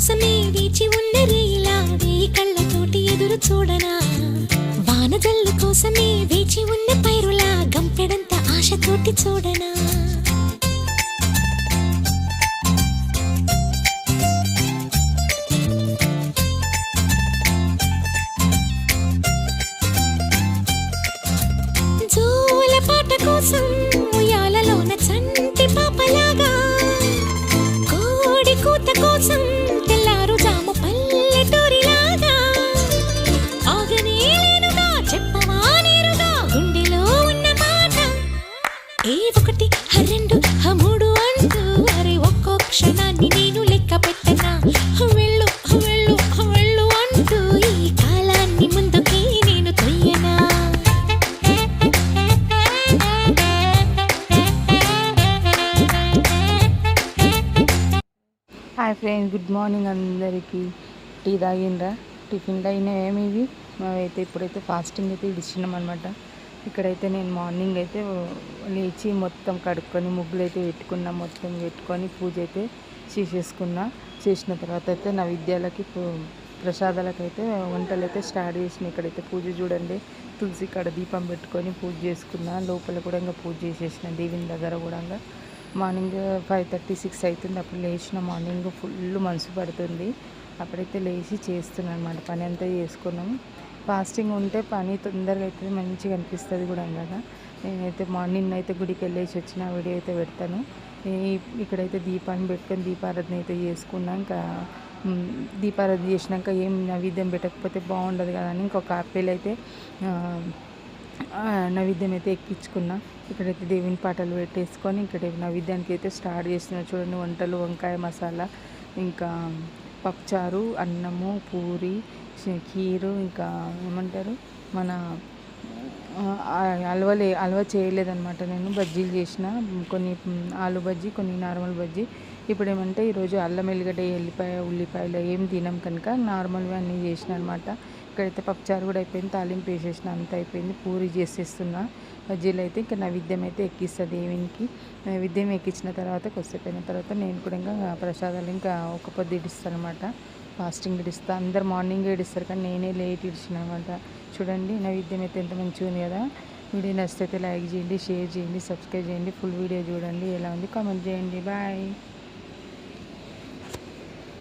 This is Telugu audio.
కోసమే వేచి ఉన్న రేలా వేయి కళ్ళతోటి ఎదురు చూడనా వానజల్లు కోసమే వేచి ఉన్న పైరులా గంపెడంత ఆశతోటి చూడనా జోల పాట కోసం ఉయ్యాలలోన చంటి పాపలాగా కోడి కూత కోసం తెల్లారు జాము పల్లెటూరిలాగా ఆగనే లేనుగా చెప్పవా నేరుగా గుండెలో ఉన్న మాట ఏ ఒకటి రెండు మూడు అంటూ అరే ఒక్కో క్షణాన్ని నేను లెక్క పెట్టనా వెళ్ళు వెళ్ళు వెళ్ళు అంటూ ఈ కాలాన్ని ముందుకి నేను తొయ్యనా హాయ్ ఫ్రెండ్స్, గుడ్ మార్నింగ్ అందరికీ. టీ తాగిండ్రా? టిఫిన్ అయినాయేమి ఇవి? మేమైతే ఇప్పుడైతే ఫాస్టింగ్ అయితే ఇడిచినాం అనమాట. ఇక్కడైతే నేను మార్నింగ్ అయితే లేచి మొత్తం కడుక్కొని ముగ్గులు అయితే పెట్టుకున్నా, మొత్తం పెట్టుకొని పూజ అయితే చేసేసుకున్నా. చేసిన తర్వాత అయితే నా విద్యాలకి ప్రసాదాలకైతే వంటలు అయితే స్టార్ట్ చేసిన. ఇక్కడైతే పూజ చూడండి, తులసి కాడ దీపం పెట్టుకొని పూజ చేసుకున్నా. లోపల కూడా ఇంకా పూజ చేసేసిన, దేవుని దగ్గర కూడా. మార్నింగ్ 5:30, 6 అవుతుంది. అప్పుడు లేచిన మార్నింగ్ ఫుల్ మనసు పడుతుంది. అప్పుడైతే లేచి చేస్తున్నాను అనమాట. పని అంతా చేసుకున్నాము. ఫాస్టింగ్ ఉంటే పని తొందరగా అయితే మంచిగా అనిపిస్తుంది కూడా కదా. నేనైతే మార్నింగ్ అయితే గుడికి వెళ్ళేసి వచ్చిన వీడియో అయితే పెడతాను. ఇక్కడైతే దీపాన్ని పెట్టుకొని దీపారాధన అయితే చేసుకున్నాం. ఇంకా దీపారాధన చేసినాక ఏం నైవేద్యం పెట్టకపోతే బాగుండదు కదా అని ఇంకొక ఆపిల్ అయితే నైవేద్యం అయితే ఎక్కించుకున్నా. ఇక్కడైతే దేవుని పాటలు పెట్టేసుకొని ఇక్కడ నైవేద్యానికి అయితే స్టార్ట్ చేస్తున్నా. చూడండి, వంటలు వంకాయ మసాలా, ఇంకా పప్పుచారు, అన్నము, పూరి, ఖీరు, ఇంకా ఏమంటారు మన హల్వా చేయలేదన్నమాట. నేను బజ్జీలు చేసిన, కొన్ని ఆలు బజ్జీ, కొన్ని నార్మల్ బజ్జీ. ఇప్పుడు ఏమంటే ఈరోజు అల్లం ఎల్లిగడ్డ ఉల్లిపాయలు ఏం తినాం కనుక నార్మల్గా అన్నీ చేసిన అనమాట. ఇక్కడైతే పప్పుచారు కూడా అయిపోయింది, తాలింపు వేసేసిన, అంత అయిపోయింది. పూరి చేసేస్తున్నా. బజ్జీలు అయితే ఇంకా నైవేద్యం అయితే ఎక్కిస్తుంది దేవునికి. నైవేద్యం ఎక్కించిన తర్వాత కొద్దిసేపు అయిన తర్వాత నేను కూడా ఇంకా ప్రసాదాలు ఇంకా ఒక పొద్దు ఇడిస్తాను అనమాట. ఫాస్టింగ్ ఇడిస్తా. అందరు మార్నింగ్ ఇడిస్తారు కానీ నేనే లేట్ ఇడిచిన అనమాట. చూడండి, నైవేద్యం అయితే ఎంత మంచిగా ఉంది కదా. వీడియో నచ్చితే లైక్ చేయండి, షేర్ చేయండి, సబ్స్క్రైబ్ చేయండి. ఫుల్ వీడియో చూడండి, ఎలా ఉంది కామెంట్ చేయండి. బాయ్.